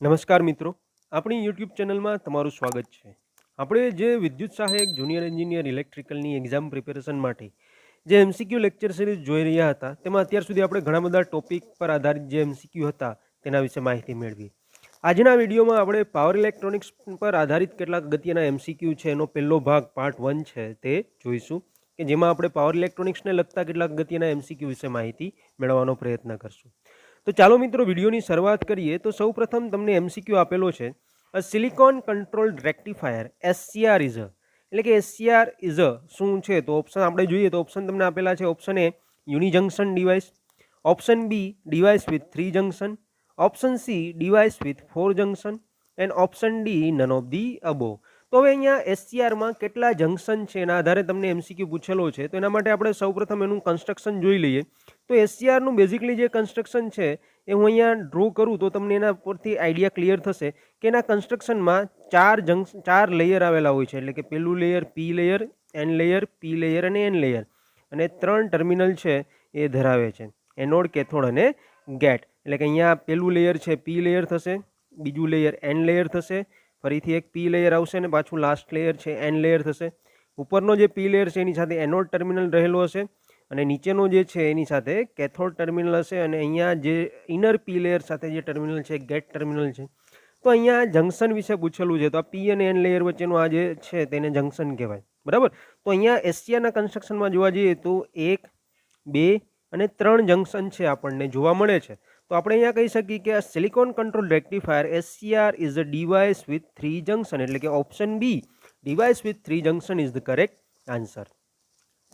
નમસ્કાર મિત્રો, આપણી યુટ્યુબ ચેનલમાં તમારું સ્વાગત છે. આપણે જે વિદ્યુત સહાયક જુનિયર એન્જિનિયર ઇલેક્ટ્રિકલની એક્ઝામ પ્રિપેરેશન માટે જે એમસીક્યુ લેક્ચર સિરીઝ જોઈ રહ્યા હતા, તેમાં અત્યાર સુધી આપણે ઘણા બધા ટોપિક પર આધારિત જે એમસીક્યુ હતા તેના વિશે માહિતી મેળવી. આજના વિડીયોમાં આપણે પાવર ઇલેક્ટ્રોનિક્સ પર આધારિત કેટલાક અગત્યના એમસીક્યુ છે એનો પહેલો ભાગ પાર્ટ 1 છે તે જોઈશું, કે જેમાં આપણે પાવર ઇલેક્ટ્રોનિક્સને લગતા કેટલાક અગત્યના એમસીક્યુ વિશે માહિતી મેળવવાનો પ્રયત્ન કરશું. તો ચાલો મિત્રો વિડીયોની શરૂઆત કરીએ. તો સૌપ્રથમ તમને એમસીક્યુ આપેલો છે, a silicon controlled rectifier SCR is એટલે કે એસસીઆર ઇઝ શું છે? તો ઓપ્શન આપણે જોઈએ તો ઓપ્શન તમને આપેલા છે. Option A unijunction device, option B device with 3 junction, option C device with 4 junction and option D none of the above. તો હવે અહીંયા એસસીઆરમાં કેટલા જંક્શન છે એના આધારે તમને એમસીક્યુ પૂછેલો છે. તો એના માટે આપણે સૌપ્રથમ એનું કન્સ્ટ્રક્શન જોઈ લઈએ. તો એસસીઆરનું બેઝિકલી જે કન્સ્ટ્રક્શન છે એ હું અહીંયા ડ્રો કરું તો તમને એના પરથી આઈડિયા ક્લિયર થશે કે એના કન્સ્ટ્રક્શનમાં ચાર લેયર આવેલા હોય છે. એટલે કે પહેલું લેયર પી લેયર, એન લેયર, પી લેયર અને એન લેયર, અને 3 ટર્મિનલ છે એ ધરાવે છે, એનોડ, કેથોડ અને ગેટ. એટલે કે અહીંયા પહેલું લેયર છે પી લેયર થશે, બીજું લેયર એન લેયર થશે, ફરીથી એક પી લેયર આવશે અને પાછું લાસ્ટ લેયર છે એન લેયર થશે. ઉપરનો જે પી લેયર છે એની સાથે એનોડ ટર્મિનલ રહેલો હશે અને નીચેનો જે છે એની સાથે કેથોડ ટર્મિનલ હશે, અને અહીંયા જે ઇનર પી લેયર સાથે જે ટર્મિનલ છે ગેટ ટર્મિનલ છે. તો અહીંયા જંક્શન વિશે પૂછેલું છે, તો આ પી અને એન લેયર વચ્ચેનું આ જે છે તેને જંક્શન કહેવાય, બરાબર. તો અહીંયા એસસીઆરના કન્સ્ટ્રક્શનમાં જોવા જઈએ તો 1, 2 અને 3 જંક્શન છે આપણને જોવા મળે છે. તો આપણે અહીંયા કહી શકીએ કે આ silicon control rectifier SCR is a device with 3 junction, એટલે કે option B device with 3 junction is the correct answer.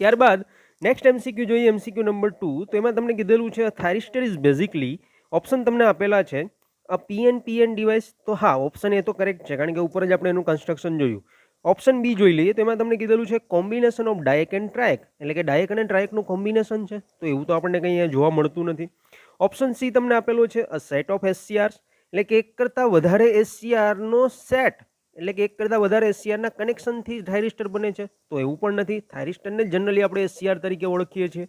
ત્યારબાદ નેક્સ્ટ એમસીક્યુ જોઈએ, એમસીક્યુ નંબર 2. તો એમાં તમને કીધેલું છે થાઇરિસ્ટર ઇઝ બેઝિકલી, ઓપ્શન તમને આપેલા છે અ પીએન ડિવાઇસ. તો હા, ઓપ્શન એ તો કરેક્ટ છે કારણ કે ઉપર જ આપણે એનું કન્સ્ટ્રક્શન જોયું. ઓપ્શન બી જોઈ લઈએ તો એમાં તમને કીધેલું છે કોમ્બિનેશન ઓફ ડાયક એન્ડ ટ્રાયક, એટલે કે ડાયક અને ટ્રાયકનું કોમ્બિનેશન છે. તો એવું તો આપણને કંઈ જોવા મળતું નથી. ઓપ્શન સી તમને આપેલો છે અ સેટ ઓફ એસસીઆર, એટલે કે એક કરતાં વધારે એસસીઆરનો સેટ, એટલે કે એક કરતાં વધારે એસસીઆરના કનેક્શનથી થાઇરિસ્ટર બને છે. તો એવું પણ નથી, થાઇરિસ્ટરને જનરલી આપણે એસસીઆર તરીકે ઓળખીએ છીએ.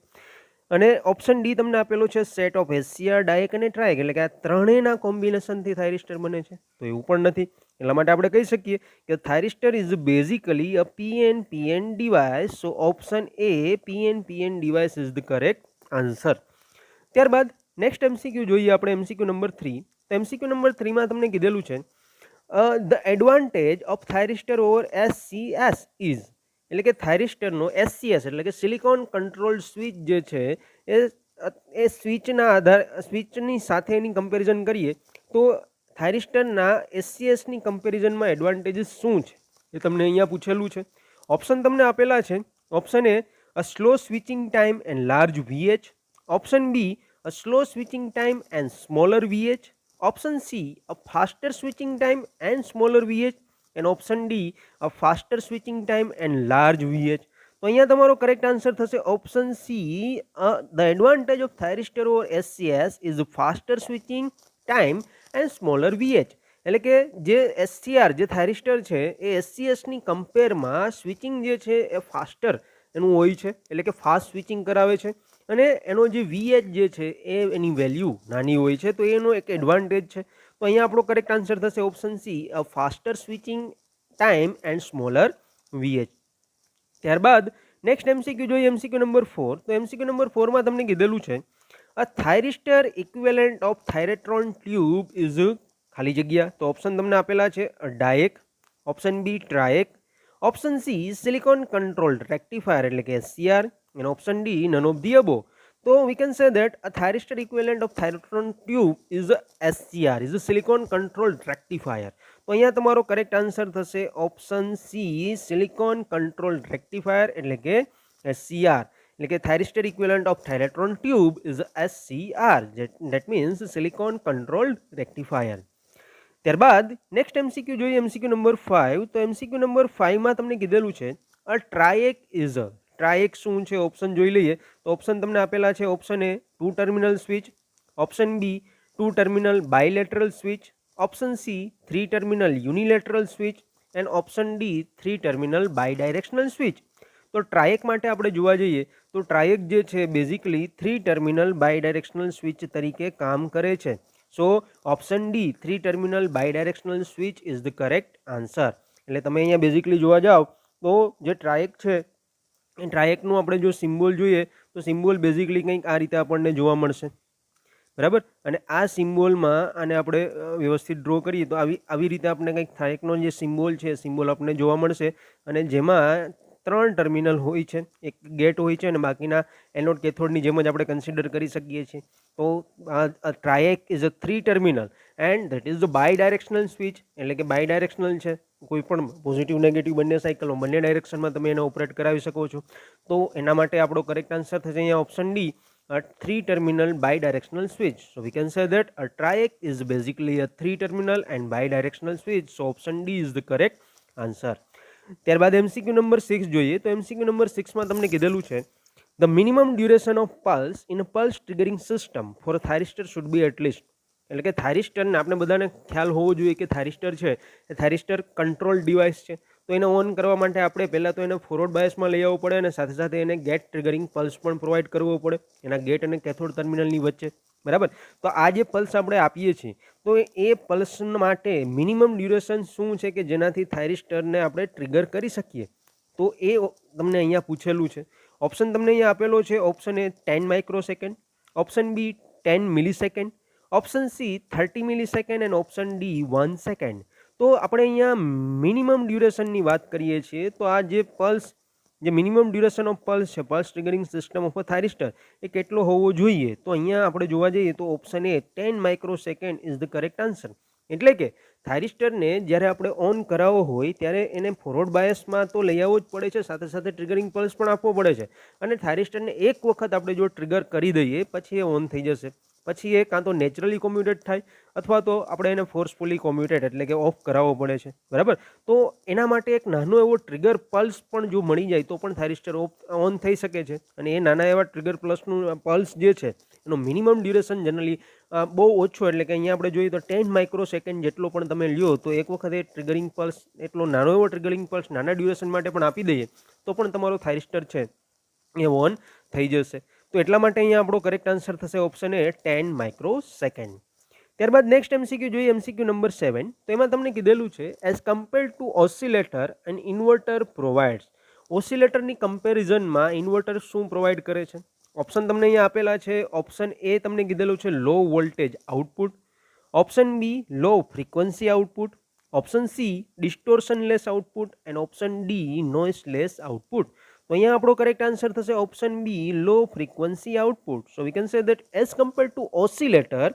અને ઓપ્શન ડી તમને આપેલો છે સેટ ઓફ એસસીઆર, ડાયક અને ટ્રાયક, એટલે કે આ ત્રણેયના કોમ્બિનેશનથી થાઇરિસ્ટર બને છે. તો એવું પણ નથી. એટલા માટે આપણે કહી શકીએ કે thyristor is basically a PN device. So option A PN device is the correct answer. ત્યારબાદ નેક્સ્ટ એમસીક્યુ જોઈએ આપણે, એમસીક્યુ નંબર 3. તો એમસીક્યુ નંબર 3 માં તમને કીધેલું છે the advantage of thyristor over SCS is, એટલે કે થાઇરિસ્ટરનો એસસીએસ એટલે કે સિલિકોન કંટ્રોલ સ્વિચ જે છે એ સ્વિચની સાથે એની કમ્પેરિઝન કરીએ તો થાઇરિસ્ટરના એસસીએસની કમ્પેરિઝનમાં એડવાન્ટેજીસ શું છે એ તમને અહીંયા પૂછેલું છે. ઓપ્શન તમને આપેલા છે. Option A a slow switching time and large VH, option B a slow switching time and smaller VH, option C a faster switching time and smaller VH, and option D a faster switching time and large VH. તો અહીંયા તમારો correct answer થશે option C. The advantage of thyristor over SCS is faster switching time and smaller VH, એટલે કે જે SCR જે thyristor છે એ એસસીએસની કમ્પેરમાં switching જે છે એ ફાસ્ટર એનું હોય છે, એટલે કે ફાસ્ટ સ્વિચિંગ કરાવે છે, અને એનો જે VH જે છે એ એની વેલ્યુ નાની હોય છે. તો એનો એક એડવાન્ટેજ છે. તો અહીંયા આપણો કરેક્ટ આન્સર થશે option C a faster switching time and smaller VH. ત્યારબાદ નેક્સ્ટ એમસીક્યુ જોઈએ, એમસીક્યુ નંબર 4. તો એમસીક્યુ નંબર 4 માં તમને કીધેલું છે a thyristor equivalent of thyratron tube is ખાલી જગ્યા. તો ઓપ્શન તમને આપેલા છે diac, option B triac, option C silicon controlled rectifier એટલે કે SCR, and option D none of the above. So we can say that a thyristor equivalent of thyratron tube is a SCR, is a silicon controlled rectifier. તો અહીંયા તમારો correct answer થશે option C silicon controlled rectifier એટલે કે SCR, એટલે કે thyristor equivalent of thyratron tube is SCR, that means silicon controlled rectifier. ત્યારબાદ next MCQ જોઈએ, એમસીક્યુ નંબર 5. તો એમસીક્યુ નંબર 5 માં તમને કીધેલું છે અ ટ્રાયક ઇઝ અ, ટ્રાયક શું છે ઓપ્શન જોઈ લઈએ. તો ઓપ્શન તમને આપેલા છે. Option A 2 terminal switch, option B 2 terminal bilateral switch, option C 3 terminal unilateral switch, and option D 3 terminal bidirectional switch. તો ટ્રાયક માટે આપણે જોવા જઈએ તો ટ્રાયક જે છે બેઝિકલી 3 ટર્મિનલ બાયડાયરેક્શનલ સ્વિચ તરીકે કામ કરે છે. So option D 3 terminal bidirectional switch is the correct answer. એટલે તમે અહીંયા બેઝિકલી જોવા જાઓ તો જે ટ્રાયેક છે એ ટ્રાયેકનું આપણે જો સિમ્બોલ જોઈએ તો સિમ્બોલ બેઝિકલી કંઈક આ રીતે આપણને જોવા મળશે, બરાબર. અને આ સિમ્બોલમાં આને આપણે વ્યવસ્થિત ડ્રો કરીએ તો આવી રીતે આપણે કંઈક ટ્રાયેકનો જે સિમ્બોલ છે સિમ્બોલ આપણને જોવા મળશે, અને જેમાં 3 ટર્મિનલ હોય છે, એક ગેટ હોય છે અને બાકીના એનોડ કેથોડની જેમ જ આપણે કન્સિડર કરી શકીએ છીએ. તો triac is a 3 terminal and that is the bidirectional switch, એટલે કે બાય ડાયરેક્શનલ છે, કોઈ પણ પોઝિટિવ નેગેટિવ બંને સાયકલમાં બંને ડાયરેક્શનમાં તમે એને ઓપરેટ કરાવી શકો છો. તો એના માટે આપણો કરેક્ટ આન્સર થશે અહીંયા option D, a 3 terminal bidirectional switch. So we can say that a triac is basically a 3 terminal and bidirectional switch. So option D is the correct answer. ત્યારબાદ MCQ નંબર 6 જોઈએ તો MCQ number 6 માં તમને કીધેલું છે the minimum duration of pulse in a pulse triggering system for a thyristor should be at least, એટલે કે થાઇરિસ્ટરને આપણે બધાને ખ્યાલ હોવો જોઈએ કે થાઇરિસ્ટર છે એ થાઇરિસ્ટર કંટ્રોલ ડિવાઇસ છે. તો એને ઓન કરવા માટે આપણે પહેલાં તો એને ફોરવર્ડ બાયસમાં લઈ આવવું પડે અને સાથે સાથે એને ગેટ ટ્રિગરિંગ પલ્સ પણ પ્રોવાઈડ કરવો પડે એના ગેટ અને કેથોડ ટર્મિનલની વચ્ચે, બરાબર. તો આ જે પલ્સ આપણે આપીએ છીએ તો એ પલ્સ માટે મિનિમમ ડ્યુરેશન શું છે કે જેનાથી થાઇરિસ્ટરને આપણે ટ્રિગર કરી શકીએ, તો એ તમને અહીંયા પૂછેલું છે. ઓપ્શન તમને અહીંયા આપેલો છે. Option A 10 microsecond, option B 10 millisecond, option C 30 millisecond and option D 1 second. તો આપણે અહીંયા મિનિમમ ડ્યુરેશનની વાત કરીએ છીએ તો આ જે પલ્સ, જે મિનિમમ ડ્યુરેશન ઓફ પલ્સ છે pulse triggering system of a thyristor એ કેટલો હોવો જોઈએ, તો અહીંયા આપણે જોવા જઈએ તો option A 10 microsecond is the correct answer. એટલે કે થાઇરિસ્ટરને જ્યારે આપણે ઓન કરાવવો હોય ત્યારે એને ફોરવર્ડ બાયસમાં તો લઈ આવવો જ પડે છે, સાથે સાથે ટ્રિગરિંગ પલ્સ પણ આપવો પડે છે. અને થાઇરિસ્ટરને એક વખત આપણે જો ટ્રિગર કરી દઈએ પછી એ ઓન થઈ જશે, પછી એ કાં તો નેચરલી કોમ્યુટેડ થાય અથવા તો આપણે એને ફોર્સફુલી કોમ્યુટેડ એટલે કે ઓફ કરાવવો પડે છે, બરાબર. તો એના માટે એક નાનો એવો ટ્રિગર પલ્સ પણ જો મળી જાય તો પણ થાઇરિસ્ટર ઓન થઈ શકે છે. અને એ નાના એવા ટ્રિગર પલ્સ જે છે એનો મિનિમમ ડ્યુરેશન જનરલી બહુ ઓછો, એટલે કે અહીંયા આપણે જોઈએ તો 10 માઇક્રોસેકન્ડ જેટલો પણ તમે લ્યો તો એક વખતે ટ્રિગરિંગ પલ્સ એટલો નાનો એવો ટ્રિગરિંગ પલ્સ નાના ડ્યુરેશન માટે પણ આપી દઈએ તો પણ તમારો થાઇરિસ્ટર છે એ ઓન થઈ જશે. તો એટલા માટે અહીંયા આપણો કરેક્ટ આન્સર થશે ઓપ્શન એ 10 માઇક્રોસેકન્ડ. ત્યારબાદ નેક્સ્ટ MCQ જોઈએ MCQ નંબર 7. તો એમાં તમને કીધેલું છે as compared to oscillator and inverter provides. ઓસિલેટરની કમ્પેરિઝનમાં ઇન્વર્ટર શું પ્રોવાઈડ કરે છે? ઓપ્શન તમને અહીંયા આપેલા છે. ઓપ્શન એ તમને કીધેલું છે low voltage output, option B low frequency output, option C distortionless output and option D noiseless output. તો અહીંયા આપણો કરેક્ટ આન્સર થશે option B low frequency output. So we can say that as compared to oscillator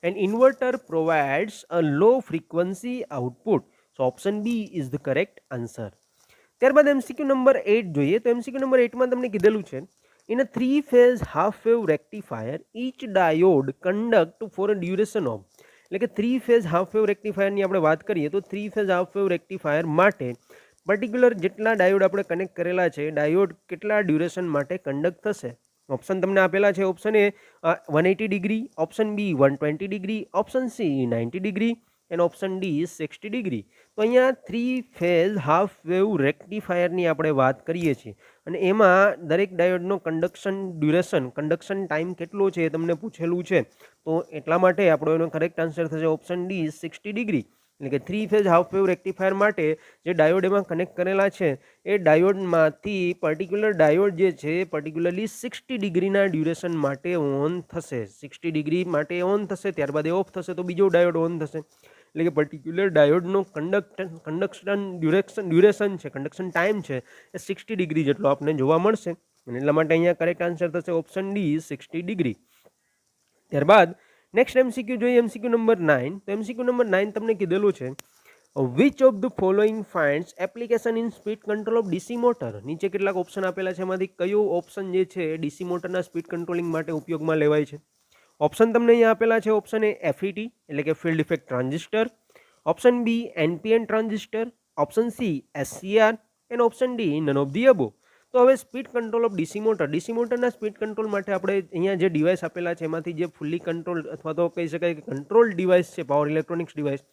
and inverter provides a low frequency output. So option B is the correct answer. ત્યારબાદ MCQ number 8 જોઈએ તો MCQ number 8 માં તમને કીધેલું છે in a 3-phase half-wave rectifier each diode conduct for a duration of, એટલે કે 3-phase half-wave rectifier ની આપણે વાત કરીએ તો 3-phase half-wave rectifier માટે પર્ટિક્યુલર જેટલા ડાયોડ આપણે કનેક્ટ કરેલા છે ડાયોડ કેટલા ડ્યુરેશન માટે કન્ડક્ટ થશે. ઓપ્શન તમને આપેલા છે. Option A 180 degree, option B 120 degree, option C 90 degree and option D 60 degree. તો અહીંયા 3-ફેઝ હાફ વેવ રેક્ટિફાયરની આપણે વાત કરીએ છીએ અને એમાં દરેક ડાયોડનો કન્ડક્શન ડ્યુરેશન, કન્ડક્શન ટાઈમ કેટલો છે એ તમને પૂછેલું છે. તો એટલા માટે આપણો એનો કરેક્ટ આન્સર થશે ઓપ્શન ડી 60 ડિગ્રી. એટલે કે 3-ફેઝ હાફ વેવ રેક્ટિફાયર માટે જે ડાયોડ એમાં કનેક્ટ કરેલા છે એ ડાયોડમાંથી પર્ટિક્યુલર ડાયોડ જે છે પર્ટિક્યુલરલી 60 ડિગ્રીના ડ્યુરેશન માટે ઓન થશે. 60 ડિગ્રી માટે ઓન થશે, ત્યારબાદ એ ઓફ થશે તો બીજો ડાયોડ ઓન થશે. એટલે કે પર્ટિક્યુલર ડાયોડનો કન્ડક્શન ડ્યુરેશન છે, કન્ડક્શન ટાઈમ છે એ 60 ડિગ્રી જેટલો આપણને જોવા મળશે. અને એટલા માટે અહીંયા કરેક્ટ આન્સર થશે ઓપ્શન ડી 60 ડિગ્રી. ત્યારબાદ નેક્સ્ટ MCQ જોઈએ MCQ નંબર 9. તો MCQ નંબર 9 તમને કીધેલું છે which of the following ફાઇન્ડ્સ application in speed control of DC motor. નીચે કેટલાક ઓપ્શન આપેલા છે, એમાંથી કયો ઓપ્શન જે છે DC મોટરના સ્પીડ કંટ્રોલિંગ માટે ઉપયોગમાં લેવાય છે. ઓપ્શન તમને અહીંયા આપેલા છે. ઓપ્શન એ FET એટલે કે field effect transistor, option B NPN transistor, option C SCR and option D none of the above. તો હવે speed control of DC motor, DC મોટરના સ્પીડ કંટ્રોલ માટે આપણે અહીંયા જે ડિવાઇસ આપેલા છે એમાંથી જે ફુલ્લી કંટ્રોલ અથવા તો કહી શકાય કે કંટ્રોલ ડિવાઇસ છે, પાવર ઇલેક્ટ્રોનિક્સ ડિવાઇસ,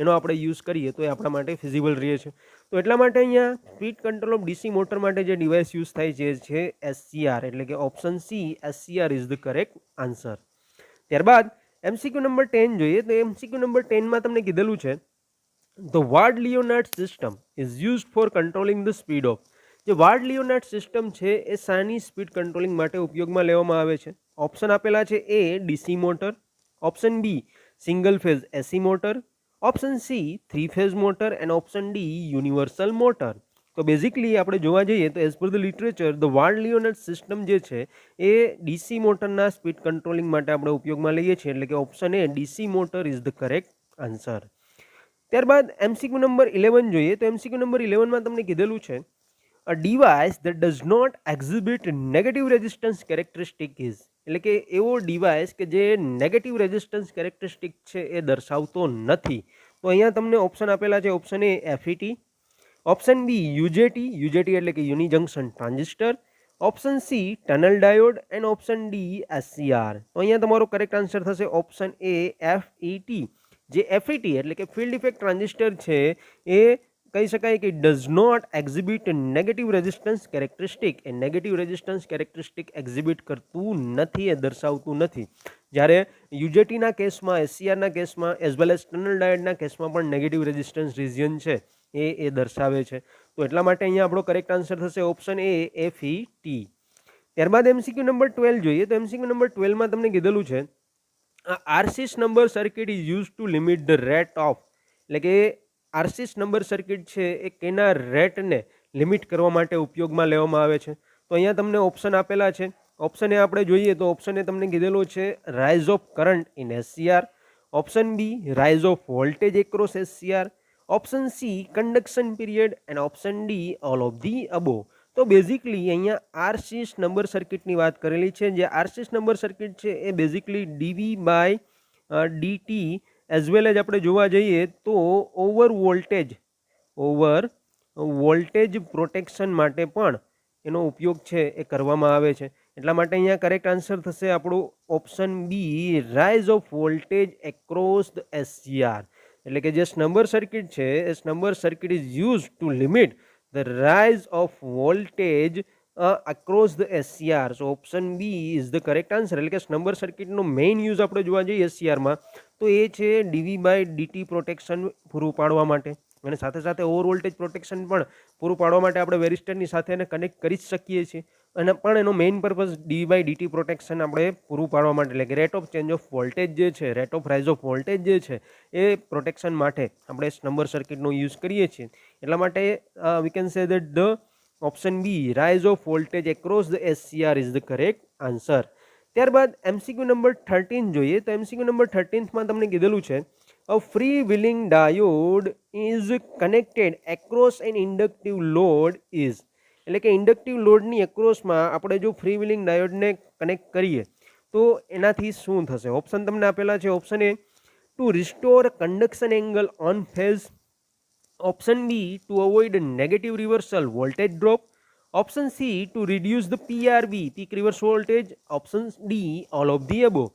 એનો આપણે યુઝ કરીએ તો એ આપણા માટે ફિઝિબલ રહે છે. તો એટલા માટે અહીંયા speed control of DC motor માટે જે ડિવાઇસ યુઝ થાય છે SCR, એટલે કે option C SCR is the correct answer. ત્યારબાદ એમસીક્યુ નંબર 10 જોઈએ તો એમસીક્યુ નંબર 10માં તમને કીધેલું છે the Ward Leonard system is used for controlling the speed of. જે વાર્ડ લિયોનાર્ડ સિસ્ટમ છે એ શાની સ્પીડ કંટ્રોલિંગ માટે ઉપયોગમાં લેવામાં આવે છે? ઓપ્શન આપેલા છે એ DC motor, option B single phase AC motor, option C 3 phase motor and option D universal motor. તો બેઝિકલી આપણે જોવા જઈએ તો as per the literature the Ward Leonard system જે છે એ ડીસી મોટરના સ્પીડ કંટ્રોલિંગ માટે આપણે ઉપયોગમાં લઈએ છીએ, એટલે કે option A DC motor is the correct answer. ત્યારબાદ એમસીક્યુ નંબર 11 જોઈએ તો એમસીક્યુ નંબર 11માં તમને કીધેલું છે a device that does not exhibit negative resistance characteristic is, એટલે કે એવો ડિવાઇસ કે જે નેગેટિવ રેઝિસ્ટન્સ કેરેક્ટરિસ્ટિક છે એ દર્શાવતો નથી. તો અહીંયા તમને ઓપ્શન આપેલા છે option A એફઈટી, option B યુજેટી, UJT એટલે કે unijunction transistor, option C tunnel diode and option D SCR. તો અહીંયા તમારો કરેક્ટ આન્સર થશે ઓપ્શન એ એફઈટી. જે એફઈટી એટલે કે ફિલ્ડ ઇફેક્ટ ટ્રાન્ઝિસ્ટર છે એ કહી શકાય કે does not exhibit negative resistance characteristic. એ નેગેટિવ રેઝિસ્ટન્સ કેરેક્ટરિસ્ટિક એક્ઝિબિટ કરતું નથી, એ દર્શાવતું નથી. જ્યારે યુજેટીના કેસમાં, એસસીઆરના કેસમાં એઝ વેલ એઝ ટનલ ડાયોડના કેસમાં પણ નેગેટિવ રેઝિસ્ટન્સ રિજિયન છે એ દર્શાવે છે. તો એટલા માટે અહીંયા આપણો કરેક્ટ આન્સર થશે ઓપ્શન એ એફઈટી. ત્યારબાદ એમસીક્યુ નંબર 12 જોઈએ તો એમસીક્યુ નંબર 12માં તમને કીધેલું છે RC snubber circuit is use to limit the rate of, એટલે કે આરસીએસ નંબર સર્કિટ છે એ કેના રેટને લિમિટ કરવા માટે ઉપયોગમાં લેવામાં આવે છે? તો અહીંયા તમને ઓપ્શન આપેલા છે. ઓપ્શન એ આપણે જોઈએ તો ઓપ્શન એ તમને કીધેલો છે rise of current in SCR, option B rise of voltage across SCR, option C conduction period and option D all of the above. તો બેઝિકલી અહીંયા આરસીએસ નંબર સર્કિટની વાત કરેલી છે. જે આરસીએસ નંબર સર્કિટ છે એ basically dv by dt as well as આપણે જોવા જઈએ તો ઓવર વોલ્ટેજ પ્રોટેક્શન માટે પણ એનો ઉપયોગ છે એ કરવામાં આવે છે. એટલા માટે અહીંયા કરેક્ટ આન્સર થશે આપણું option B rise of voltage across the SCR. એટલે કે જે સ્નમ્બર સર્કિટ છે એ snubber circuit is use to limit the rise of voltage across the SCR. So option B is the correct answer. એટલે કે સ્નમ્બર સર્કિટનો મેઇન યુઝ આપણે જોવા જઈએ એસસીઆરમાં તો એ છે ડીવી બાય ડીટી પ્રોટેક્શન પૂરું પાડવા માટે, અને સાથે સાથે ઓવર વોલ્ટેજ પ્રોટેક્શન પણ પૂરું પાડવા માટે આપણે વેરિસ્ટરની સાથે એને કનેક્ટ કરી જ શકીએ છીએ. અને પણ એનો main purpose DV by DT protection આપણે પૂરું પાડવા માટે, એટલે કે rate of change of voltage જે છે, rate of rise of voltage જે છે એ પ્રોટેક્શન માટે આપણે નંબર સર્કિટનો યુઝ કરીએ છીએ. એટલા માટે we can say that the option B rise of voltage across the SCR is the correct answer. ત્યારબાદ એમસીક્યુ નંબર 13 જોઈએ તો એમસીક્યુ નંબર 13માં તમને કીધેલું છે a freewheeling diode is connected across an inductive load is, એટલે કે inductive લોડની એક્રોસમાં આપણે જો ફ્રી વ્હીલિંગ ડાયોડને કનેક્ટ કરીએ તો એનાથી શું થશે? ઓપ્શન તમને આપેલા છે option A to restore conduction angle on phase, option B to avoid negative reversal voltage drop, option C to reduce the PRV peak reverse voltage, option D all of the above.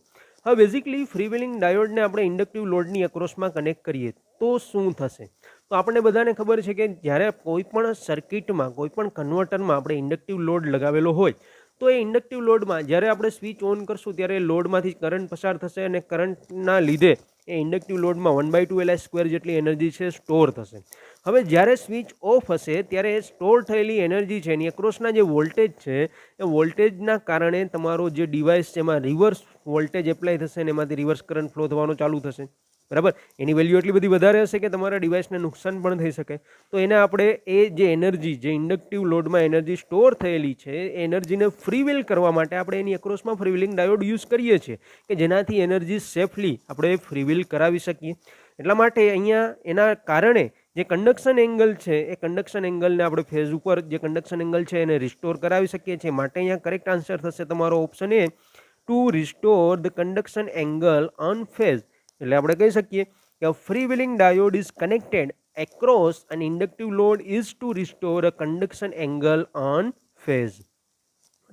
હવે basically free wheeling ડાયોડને આપણે inductive લોડની અક્રોસમાં connect કરીએ તો શું થશે? તો આપણને બધાને ખબર છે કે જ્યારે કોઈ પણ સર્કિટમાં, કોઈ પણ કન્વર્ટરમાં આપણે ઇન્ડક્ટિવ લોડ લગાવેલો હોય તો એ ઇન્ડક્ટિવ લોડમાં જ્યારે આપણે સ્વિચ ઓન કરશું ત્યારે લોડમાંથી કરંટ પસાર થશે અને કરંટના લીધે એ ઇન્ડક્ટિવ લોડમાં 1/2 Li² જેટલી એનર્જી છે સ્ટોર થશે. હવે જ્યારે સ્વિચ ઓફ હશે ત્યારે સ્ટોર થયેલી એનર્જી છે એની અક્રોસના જે વોલ્ટેજ છે એ વોલ્ટેજના કારણે તમારો જે ડિવાઇસ છે એમાં રિવર્સ વોલ્ટેજ એપ્લાય થશે અને એમાંથી રિવર્સ કરંટ ફ્લો થવાનો ચાલુ થશે. બરાબર, એની વેલ્યુ એટલી બધી વધારે હશે કે તમારા ડિવાઇસને નુકસાન પણ થઈ શકે. તો એને આપણે એ જે એનર્જી, જે ઇન્ડક્ટિવ લોડમાં એનર્જી સ્ટોર થયેલી છે એ એનર્જીને ફ્રી વ્હીલ કરવા માટે આપણે એની અક્રોસમાં ફ્રી વ્હીલિંગ ડાયોડ યુઝ કરીએ છીએ કે જેનાથી એનર્જી સેફલી આપણે ફ્રી વ્હીલ કરાવી શકીએ. એટલા માટે અહીંયા એના કારણે જે કન્ડક્શન એંગલ છે એ કન્ડક્શન એંગલને આપણે ફેઝ ઉપર જે કન્ડક્શન એંગલ છે એને રિસ્ટોર કરાવી શકીએ છીએ. માટે અહીંયા કરેક્ટ આન્સર થશે તમારો option A to restore the conduction angle on phase. એટલે આપણે કહી શકીએ કે freewheeling diode is connected across an inductive load is to restore a conduction angle on phase.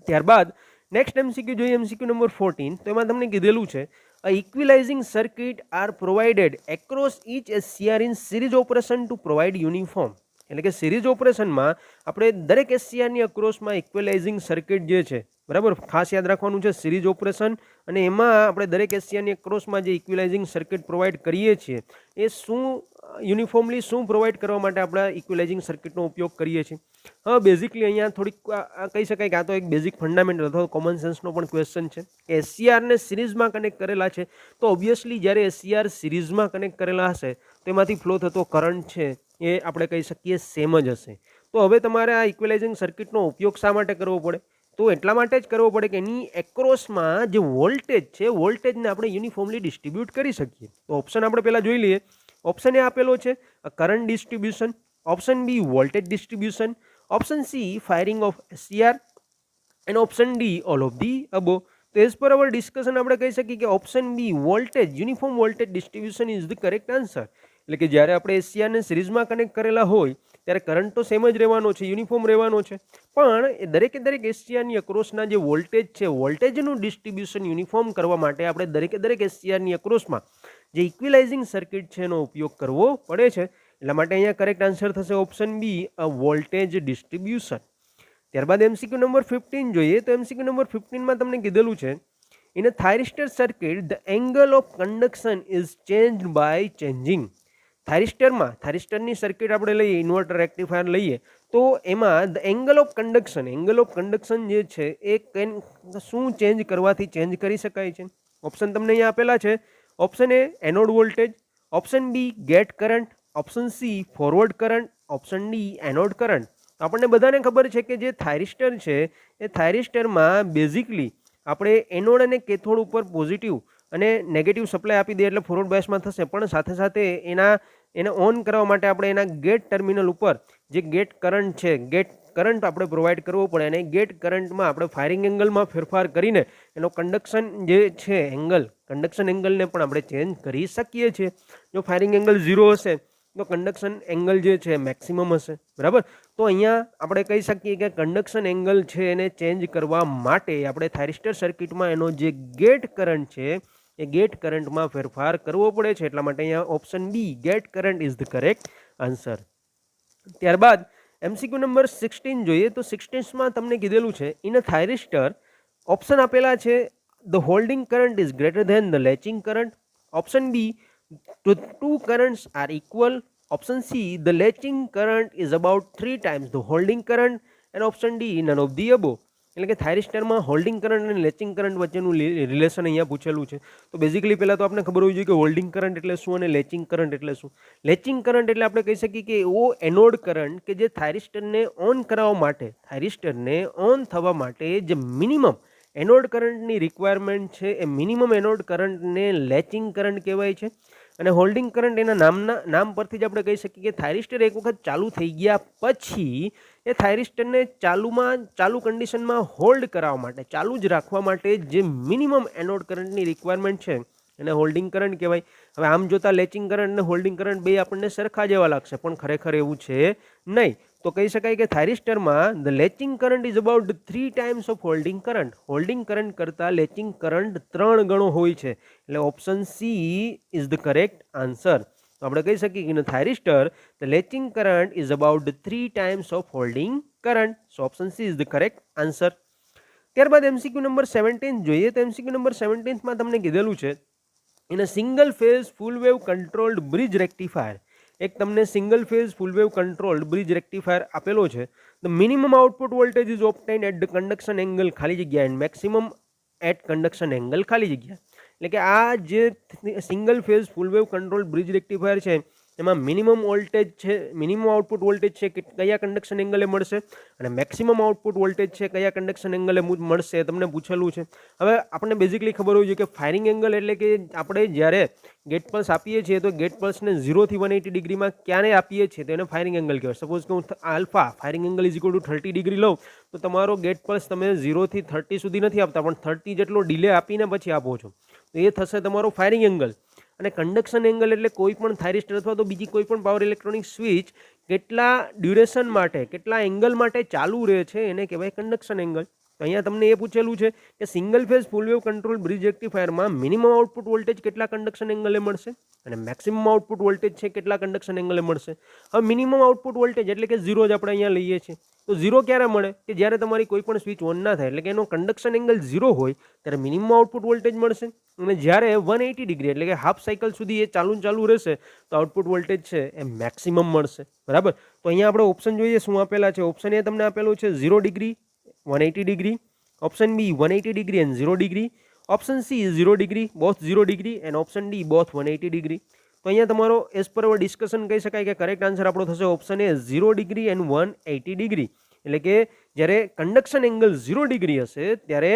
ત્યારબાદ નેક્સ્ટ એમસીક્યુ જોઈએ એમસીક્યુ નંબર 14. તો એમાં તમને કીધેલું છે a equalizing circuit are provided across each SCR in series operation to provide uniform. એટલે કે series ઓપરેશનમાં આપણે દરેક એસસીઆરની અક્રોસમાં ઇક્વલાઇઝિંગ સર્કિટ જે છે, બરાબર, ખાસ યાદ રાખવાનું છે સિરીઝ ઓપરેશન, અને એમાં આપણે દરેક એસસીઆરની અક્રોસમાં જે ઇક્વલાઇઝિંગ સર્કિટ પ્રોવાઈડ કરીએ છીએ એ શું યુનિફોર્મલી શું પ્રોવાઈડ કરવા માટે આપણે ઇક્વલાઇઝિંગ સર્કિટનો ઉપયોગ કરીએ છીએ. હવે બેઝિકલી અહીંયા થોડીક કહી શકાય કે આ તો એક બેઝિક ફંડામેન્ટલ અથવા કોમન સેન્સનો પણ ક્વેશ્ચન છે. એસસીઆરને સિરીઝમાં કનેક્ટ કરેલા છે તો ઓબ્વિયસલી જ્યારે એસસીઆર સિરીઝમાં કનેક્ટ કરેલા હશે તો એમાંથી ફ્લો થતો કરંટ છે એ આપણે કહી શકીએ સેમ જ હશે. તો હવે તમારે આ ઇક્વલાઇઝિંગ સર્કિટનો ઉપયોગ શા માટે કરવો પડે? તો એટલા માટે જ કરવો પડે કે એની એક્રોસમાં જે વોલ્ટેજ છે વોલ્ટેજને આપણે યુનિફોર્મલી ડિસ્ટ્રીબ્યુટ કરી શકીએ. તો ઓપ્શન આપણે પહેલાં જોઈ લઈએ. ઓપ્શન એ આપેલો છે current distribution, option B voltage distribution, option C firing of SCR and option D all of the above. તો એઝ પર અવર ડિસ્કશન આપણે કહી શકીએ કે option B voltage uniform voltage distribution is the correct answer. એટલે કે જ્યારે આપણે એસસીઆરને સિરીઝમાં કનેક્ટ કરેલા હોય ત્યારે કરંટ તો સેમ જ રહેવાનો છે, યુનિફોર્મ રહેવાનો છે, પણ એ દરેક એસસીઆરની અક્રોસના જે વોલ્ટેજ છે વોલ્ટેજનું ડિસ્ટ્રીબ્યુશન યુનિફોર્મ કરવા માટે આપણે દરેક એસસીઆરની અક્રોસમાં જે ઇક્વિલાઇઝિંગ સર્કિટ છે એનો ઉપયોગ કરવો પડે છે. એટલા માટે અહીંયા કરેક્ટ આન્સર થશે option B a voltage distribution. ત્યારબાદ એમસીક્યુ નંબર 15 જોઈએ. તો એમસીક્યુ નંબર 15માં તમને કીધેલું છે in a thyristor circuit the angle of conduction is changed by changing. થાઇરિસ્ટરની સર્કિટ આપણે લઈએ, ઇન્વર્ટર રેક્ટિફાયર લઈએ, તો એમાં ધ એંગલ ઓફ કન્ડક્શન જે છે એ શું ચેન્જ કરવાથી ચેન્જ કરી શકાય છે? ઓપ્શન તમને અહીંયા આપેલા છે. Option A anode voltage, option B gate current, option C forward current, option D anode current. આપણને બધાને ખબર છે કે જે થાઇરિસ્ટર છે એ થાઇરિસ્ટરમાં બેઝિકલી આપણે એનોડ અને કેથોડ ઉપર પોઝિટિવ અને નેગેટિવ સપ્લાય આપી દઈએ એટલે ફોરવર્ડ બાયસમાં થશે, પણ સાથે સાથે એને ઓન કરવા માટે આપણે એના ગેટ ટર્મિનલ ઉપર જે ગેટ કરંટ છે, ગેટ કરંટ આપણે પ્રોવાઈડ કરવો પડે, અને ગેટ કરંટમાં આપણે ફાયરિંગ એંગલમાં ફેરફાર કરીને એનો કન્ડક્શન જે છે કન્ડક્શન એંગલને પણ આપણે ચેન્જ કરી શકીએ છીએ. જો ફાયરિંગ એંગલ 0 હશે તો કન્ડક્શન એંગલ જે છે મેક્સિમમ હશે, બરાબર. તો અહીંયા આપણે કહી શકીએ કે કન્ડક્શન એંગલ છે એને ચેન્જ કરવા માટે આપણે થાઇરિસ્ટર સર્કિટમાં એનો જે ગેટ કરંટ છે એ ગેટ કરંટમાં ફેરફાર કરવો પડે છે. એટલા માટે અહીંયા option B gate current is the correct answer. ત્યારબાદ એમસીક્યુ નંબર 16 જોઈએ. તો 16માં તમને કીધેલું છે ઇન અ થાઇરિસ્ટર ઓપ્શન આપેલા છે the holding current is greater than the latching current, option B two currents are equal, option C the latching current is about 3 times the holding current, and option D none of the above. એટલે કે થાઇરિસ્ટરમાં holding current અને latching current વચ્ચેનું relation અહીંયા પૂછેલું છે. તો basically પહેલાં તો આપણે ખબર હોવી જોઈએ કે હોલ્ડિંગ કરંટ એટલે શું અને લેચિંગ કરંટ એટલે શું. લેચિંગ કરંટ એટલે આપણે કહી શકીએ કે એવો એનોડ કરંટ કે જે થાઇરિસ્ટરને ઓન કરાવવા માટે, થાઇરિસ્ટરને ઓન થવા માટે જે મિનિમમ એનોડ કરંટની રિક્વાયરમેન્ટ છે એ મિનિમમ એનોડ કરંટને લેચિંગ કરંટ કહેવાય છે. અને હોલ્ડિંગ કરંટ એના નામ પરથી જ આપણે કહી શકીએ કે થાઇરિસ્ટર એક વખત ચાલુ થઈ ગયા પછી એ થાઇરિસ્ટરને ચાલુ કન્ડિશનમાં હોલ્ડ કરાવવા માટે, ચાલુ જ રાખવા માટે જે મિનિમમ એનોડ કરંટની રિક્વાયરમેન્ટ છે એને હોલ્ડિંગ કરંટ કહેવાય. હવે આમ જોતાં લેચિંગ કરંટ અને હોલ્ડિંગ કરંટ બે આપણને સરખા જેવા લાગશે, પણ ખરેખર એવું છે નહીં. તો કહી શકાય કે થાઇરિસ્ટરમાં the latching current is about 3 times of holding current. Holding current કરતાં લેચિંગ કરંટ 3 ગણો હોય છે. એટલે option C is the correct answer. તો આપણે કહી શકીએ કે in thyristor the latching current is about 3 times of holding current. So option C is the correct answer. ત્યારબાદ એમસીક્યુ નંબર 17 જોઈએ. તો એમસીક્યુ નંબર 17માં તમને કીધેલું છે in a single phase full wave controlled bridge rectifier. એક તમને single phase full wave controlled bridge rectifier આપેલો છે. The minimum output voltage is obtained at the conduction angle ખાલી જગ્યા and maximum at conduction angle ખાલી જગ્યા. એટલે કે આ જે single phase full wave control bridge rectifier છે એમાં મિનિમમ વોલ્ટેજ છે, મિનિમમ આઉટપુટ વોલ્ટેજ છે કે કયા કન્ડક્શન એંગલે મળશે, અને મેક્સિમમ આઉટપુટ વોલ્ટેજ છે કયા કન્ડક્શન એંગલે મળશે તમને પૂછેલું છે. હવે આપણને બેઝિકલી ખબર હોવી જોઈએ કે ફાયરિંગ એંગલ એટલે કે આપણે જ્યારે ગેટ પલ્સ આપીએ છીએ તો ગેટ પલ્સને 0 થી 180 ડિગ્રીમાં ક્યારે આપીએ છીએ તો એને ફાયરિંગ એંગલ કહેવાય. સપોઝ કે હું alpha firing angle is equal to 30 degree લઉં તો તમારો ગેટ પલ્સ તમે 0 થી 30 સુધી નથી આપતા, પણ 30 જેટલો ડિલે આપીને પછી આપો છો, તો એ થશે તમારો ફાયરિંગ એંગલ. અને કન્ડક્શન એંગલ એટલે કોઈ પણ થાઇરિસ્ટર અથવા તો બીજી કોઈ પણ પાવર ઇલેક્ટ્રોનિક સ્વિચ કેટલા ડ્યુરેશન માટે, કેટલા એંગલ માટે ચાલુ રહે છે એને કહેવાય કન્ડક્શન એંગલ. તો અહીંયા તમને એ પૂછેલું છે કે single phase full wave control bridge રેક્ટિફાયરમાં મિનિમમ આઉટપુટ વોલ્ટેજ કેટલા કન્ડક્શન એંગલે મળશે અને મેક્સિમમ આઉટપુટ વોલ્ટેજ છે કેટલા કન્ડક્શન એંગલે મળશે. હવે મિનિમમ આઉટપુટ વોલ્ટેજ એટલે કે 0 જ આપણે અહીંયા લઈએ છીએ. તો 0 ક્યારે મળે કે જ્યારે તમારી કોઈ પણ સ્વિચ ઓન ના થાય એટલે કે એનો કન્ડક્શન એંગલ 0 હોય ત્યારે મિનિમમ આઉટપુટ વોલ્ટેજ મળશે. અને જ્યારે 180 ડિગ્રી એટલે કે હાફ સાયકલ સુધી એ ચાલુ રહેશે તો આઉટપુટ વોલ્ટેજ છે એ મેક્સિમમ મળશે. બરાબર. તો અહીંયા આપણે ઓપ્શન જોઈએ શું આપેલા છે. ઓપ્શન એ તમને આપેલું છે 0 degree 180 degree. Option B 180 degree and 0 degree. Option C 0 degree, both 0 degree, and option D both 180 degree. તો અહીંયા તમારો એઝ પર અવર ડિસ્કશન કહી શકાય કે કરેક્ટ આન્સર આપણો થશે option A 0 degree and 180 degree. એટલે કે જ્યારે કન્ડક્શન એંગલ 0 ડિગ્રી હશે ત્યારે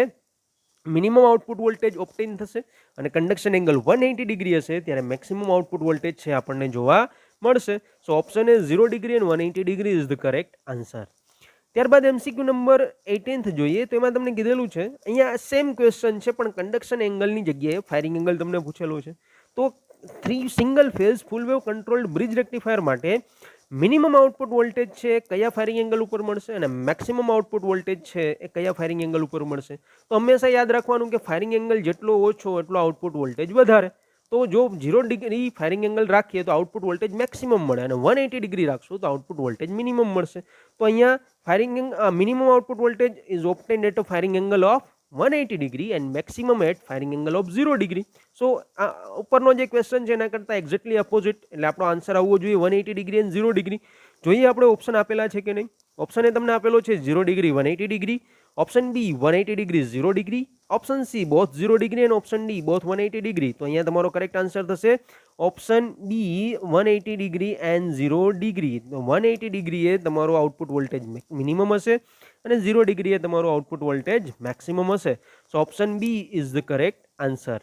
મિનિમમ આઉટપુટ વોલ્ટેજ ઓપ્ટેન થશે અને કન્ડક્શન એંગલ 180 ડિગ્રી હશે ત્યારે મેક્સિમમ આઉટપુટ વોલ્ટેજ છે આપણને જોવા મળશે. So option A 0 degree and 180 degree is the correct answer. ત્યારબાદ MCQ નંબર 18th જોઈએ તો એમાં તમને કીધેલું છે અહીંયા સેમ ક્વેશ્ચન છે પણ કન્ડક્શન એંગલની જગ્યાએ ફાયરિંગ એંગલ તમને પૂછેલો છે. તો single phase full wave controlled bridge rectifier માટે મિનિમમ આઉટપુટ વોલ્ટેજ છે કયા ફાયરિંગ એંગલ ઉપર મળશે અને મેક્સિમમ આઉટપુટ વોલ્ટેજ છે એ કયા ફાયરિંગ એંગલ ઉપર મળશે. તો હંમેશા યાદ રાખવાનું કે ફાયરિંગ એંગલ જેટલો ઓછો એટલો આઉટપુટ વોલ્ટેજ વધારે. તો જો 0 ડિગ્રી ફાયરિંગ એંગલ રાખીએ તો આઉટપુટ વોલ્ટેજ મેક્સિમમ મળે અને 180 ડિગ્રી રાખશું તો આઉટપુટ વોલ્ટેજ મિનિમમ મળશે. તો અહીંયા firing minimum output voltage is obtained at a firing angle of 180 degree and maximum at firing angle of 0 degree. So ઉપરનો જે ક્વેશ્ચન છે એના કરતાં એક્ઝેક્ટલી અપોઝિટ એટલે આપણો આન્સર આવવો જોઈએ 180 ડિગ્રી એન્ડ 0 ડિગ્રી. જોઈએ આપણે ઓપ્શન આપેલા છે કે નહીં. ઓપ્શન એ તમને આપેલો છે 0 degree 180 degree. Option B 180 degree 0 degree. Option C both 0 degree અને ઓપ્શન ડી બોથ 180 ડિગ્રી. તો અહીંયા તમારો કરેક્ટ આન્સર થશે option B 180 degree and 0 degree. તો 180 ડિગ્રી એ તમારો આઉટપુટ વોલ્ટેજ મિનિમમ હશે અને 0 ડિગ્રી એ તમારો આઉટપુટ વોલ્ટેજ મેક્સિમમ હશે. So option B is the correct answer.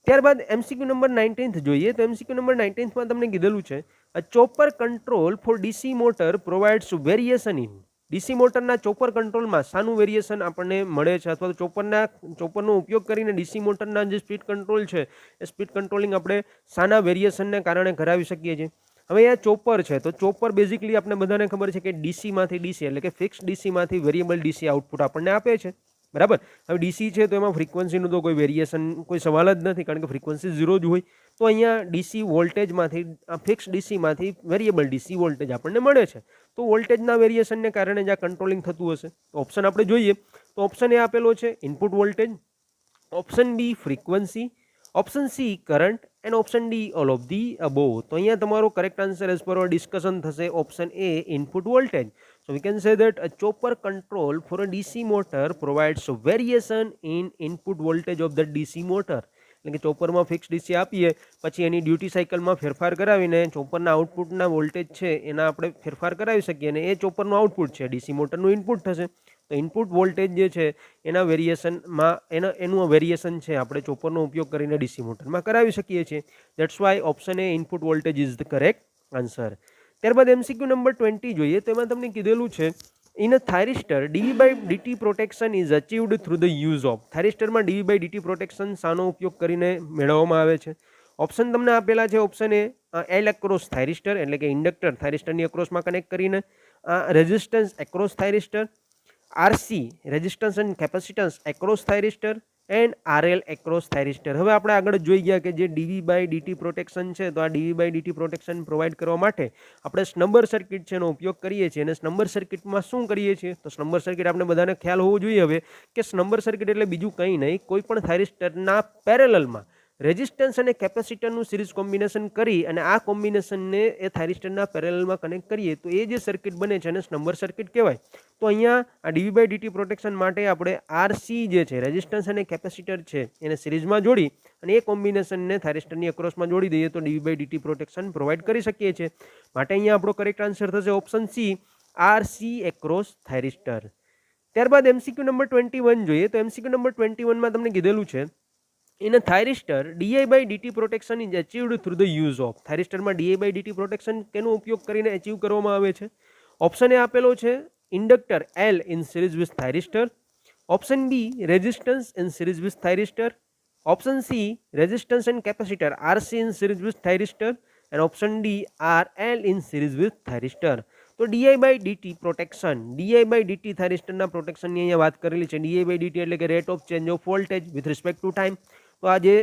ત્યારબાદ MCQ નંબર 19th જોઈએ તો MCQ નંબર 19th માં તમને કીધેલું છે chopper control for DC motor provides variation in. DC મોટરના ચોપર કંટ્રોલમાં શાનું વેરિએશન આપણને મળે છે અથવા તો ચોપરનો ઉપયોગ કરીને ડીસી મોટરના જે સ્પીડ કંટ્રોલ છે એ સ્પીડ કંટ્રોલિંગ આપણે શાના વેરિએશનને કારણે કરાવી શકીએ છીએ. હવે આ ચોપર છે તો ચોપર બેઝિકલી આપણે બધાને ખબર છે કે ડીસીમાંથી ડીસી એટલે કે ફિક્સ ડીસીમાંથી વેરિયેબલ ડીસી આઉટપુટ આપણને આપે છે. બરાબર. હવે ડીસી છે તો એમાં ફ્રીક્વન્સીનું તો કોઈ વેરિએશન કોઈ સવાલ જ નથી કારણ કે ફ્રીક્વન્સી 0 જ હોય. તો અહીંયા ડીસી વોલ્ટેજમાંથી ફિક્સ ડીસીમાંથી વેરિયેબલ ડીસી વોલ્ટેજ આપણને મળે છે. તો વોલ્ટેજના વેરિએશનને કારણે જ આ કંટ્રોલિંગ થતું હશે. તો ઓપ્શન આપણે જોઈએ તો ઓપ્શન એ આપેલો છે input voltage. Option B frequency. Option C current and option D all of the above. તો અહીંયા તમારો correct answer as per discussion થશે option A input voltage. So we can say that a chopper control for a DC motor provides variation in input voltage of the DC motor. એટલે કે ચોપરમાં fix DC આપીએ પછી એની duty સાયકલમાં ફેરફાર કરાવીને ચોપરના આઉટપુટના voltage છે એના આપણે ફેરફાર કરાવી શકીએ અને એ ચોપરનું આઉટપુટ છે ડીસી મોટરનું ઇનપુટ થશે. તો ઇનપુટ વોલ્ટેજ જે છે એના વેરિએશનમાં એનું વેરિએશન છે આપણે ચોપરનો ઉપયોગ કરીને ડીસી મોટરમાં કરાવી શકીએ છીએ. That's why option A input voltage is the correct answer. ત્યારબાદ MCQ નંબર 20 જોઈએ તો એમાં તમને કીધેલું છે in a thyristor dV/dt protection is achieved through the use of. થાઇરિસ્ટરમાં dV/dt પ્રોટેક્શન શાનો ઉપયોગ કરીને મેળવવામાં આવે છે. ઓપ્શન તમને આપેલા છે option A L across thyristor એટલે કે ઇન્ડક્ટર થાઇરિસ્ટરની એક્રોસમાં કનેક્ટ કરીને, resistance across thyristor, RC resistance and capacitance across thyristor and RL across thyristor. હવે આપણે આગળ જોઈ ગયા કે જે dV/dt પ્રોટેક્શન છે તો આ dV/dt પ્રોટેક્શન પ્રોવાઈડ કરવા માટે આપણે સ્નબર સર્કિટ છે એનો ઉપયોગ કરીએ છીએ અને સ્નબર સર્કિટમાં શું કરીએ છીએ તો સ્નબર સર્કિટ આપણે બધાને ખ્યાલ હોવો જોઈએ હવે કે સ્નબર સર્કિટ એટલે બીજું કંઈ નહીં કોઈ પણ થાઇરિસ્ટરના પેરેલલમાં રેઝિસ્ટન્સ અને કેપેસિટરનું સિરીઝ કોમ્બિનેશન કરી અને આ કોમ્બિનેશનને એ થાઇરિસ્ટરના પેરેલલમાં કનેક્ટ કરીએ તો એ જે સર્કિટ બને છે એને સ્નબર સર્કિટ કહેવાય. તો અહીંયા આ dV/dt પ્રોટેક્શન માટે આપણે RC જે છે રેઝિસ્ટન્સ અને કેપેસિટર છે એને સિરીઝમાં જોડી અને એ કોમ્બિનેશનને થાઇરિસ્ટરની એક્રોસમાં જોડી દઈએ તો dV/dt પ્રોટેક્શન પ્રોવાઈડ કરી શકીએ છીએ. માટે અહીંયા આપણો કરેક્ટ આન્સર થશે ઓપ્શન સી RC એક્રોસ થાઇરિસ્ટર. ત્યારબાદ MCQ નંબર 21 જોઈએ તો MCQ નંબર 21માં તમને કીધેલું છે in a thyristor dI/dt protection is achieved through the use of. થાઇરિસ્ટરમાં dI/dt પ્રોટેક્શન કેનો ઉપયોગ કરીને અચીવ કરવામાં આવે છે. ઓપ્શન એ આપેલો છે inductor L in series with thyristor. Option B resistance in series with thyristor. Option C resistance and capacitor RC in series with thyristor and option D RL in series with thyristor. તો DI/DT protection, DI/DT થાઇરિસ્ટરના પ્રોટેક્શનની અહીંયા વાત કરેલી છે. DI/DT એટલે કે rate of change of voltage with respect to time. તો આ જે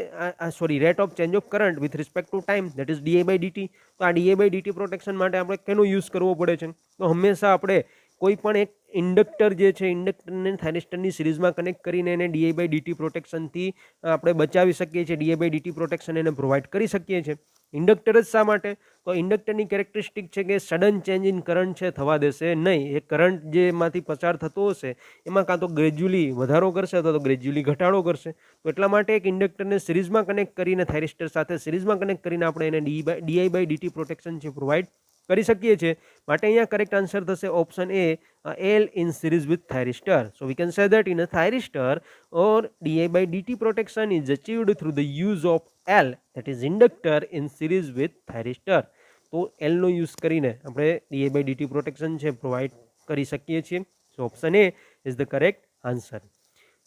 rate of change of current with respect to time, that is DI/DT. તો આ DI/DT પ્રોટેક્શન માટે આપણે કેનો યુઝ કરવો પડે છે? તો હંમેશા આપણે કોઈ પણ એક ઇન્ડક્ટર જે છે, ઇન્ડક્ટરને થાઇરિસ્ટરની સિરીઝમાં કનેક્ટ કરીને એને DI/DT પ્રોટેક્શનથી આપણે બચાવી શકીએ છીએ, DI/DT પ્રોટેક્શન એને પ્રોવાઈડ કરી શકીએ છીએ. ઇન્ડક્ટર જ શા માટે? તો ઇન્ડક્ટરની કેરેક્ટરિસ્ટિક છે કે સડન ચેન્જ ઇન કરંટ છે થવા દેશે નહીં. એ કરંટ જે એમાંથી પસાર થતો હશે એમાં કાં તો ગ્રેજ્યુઅલી વધારો કરશે અથવા તો ગ્રેજ્યુઅલી ઘટાડો કરશે. તો એટલા માટે એક ઇન્ડક્ટરને સિરીઝમાં કનેક્ટ કરીને, થાઇરિસ્ટર સાથે સિરીઝમાં કનેક્ટ કરીને આપણે એને DI/DT પ્રોટેક્શન છે પ્રોવાઈડ કરી શકીએ છીએ. માટે અહીંયા કરેક્ટ આન્સર થશે option A, L in series with thyristor. So we can say that in a thyristor or DI/DT protection is achieved through the use of L, that is inductor in series with thyristor. તો L નો use કરીને આપણે DI/DT protection છે provide કરી શકીએ છીએ. So option A is the correct answer.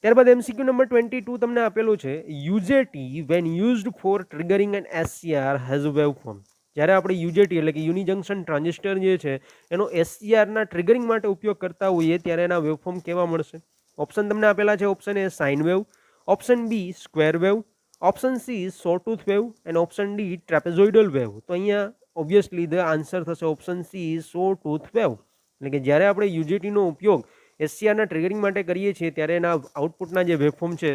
ત્યારબાદ MCQ number 22 તમને આપેલું છે, UJT when used for triggering an SCR has a waveform. જ્યારે આપણે UJT એટલે કે યુની જંક્શન ટ્રાન્ઝિસ્ટર જે છે એનો SCRના ટ્રિગરિંગ માટે ઉપયોગ કરતા હોઈએ ત્યારે એના વેવફોર્મ કેવા મળશે? ઓપ્શન તમને આપેલા છે. Option A sine wave, option B square wave, option C sawtooth wave અને ઓપ્શન ડી ટ્રેપેઝોઇડલ વેવ. તો અહીંયા ઓબ્વિયસલી ધ આન્સર થશે ઓપ્શન સી, સોટૂથ વેવ. એટલે કે જ્યારે આપણે યુજેટીનો ઉપયોગ SCRના ટ્રિગરિંગ માટે કરીએ છીએ ત્યારે એના આઉટપુટના જે વેવફોર્મ છે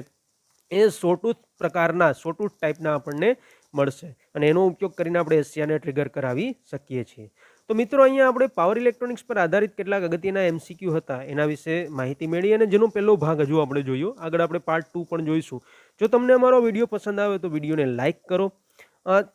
એ સોટૂથ પ્રકારના, સોટૂથ ટાઈપના આપણને મળશે અને એનો ઉપયોગ કરીને આપણે SCRને ટ્રિગર કરાવી શકીએ છીએ. તો મિત્રો અહીંયા આપણે પાવર ઇલેક્ટ્રોનિક્સ પર આધારિત કેટલાક અગત્યના MCQ હતા એના વિશે માહિતી મેળવી અને જેનો પહેલો ભાગ હજુ આપણે જોયો. આગળ આપણે પાર્ટ 2 પણ જોઈશું. જો તમને અમારો વિડીયો પસંદ આવે તો વિડીયોને લાઇક કરો,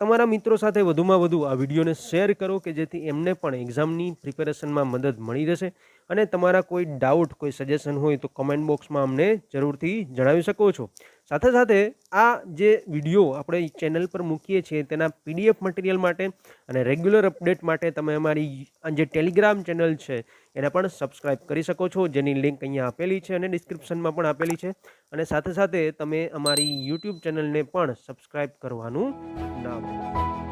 તમારા મિત્રો સાથે વધુમાં વધુ આ વિડીયોને શેર કરો કે જેથી એમને પણ એક્ઝામની પ્રિપેરેશનમાં મદદ મળી રહેશે. અને તમારા કોઈ ડાઉટ, કોઈ સજેશન હોય તો કમેન્ટ બોક્સમાં અમને જરૂરથી જણાવી શકો છો. સાથે સાથે આ જે વિડીયો આપણે ચેનલ પર મૂકીએ છીએ તેના PDF મટીરિયલ માટે અને રેગ્યુલર અપડેટ માટે તમે અમારી જે ટેલિગ્રામ ચેનલ છે એને પણ સબસ્ક્રાઇબ કરી શકો છો, જેની લિંક અહીંયા આપેલી છે અને ડિસ્ક્રિપ્શનમાં પણ આપેલી છે. અને સાથે સાથે તમે અમારી YouTube ચેનલને પણ સબસ્ક્રાઇબ કરવાનું ના ભૂલશો.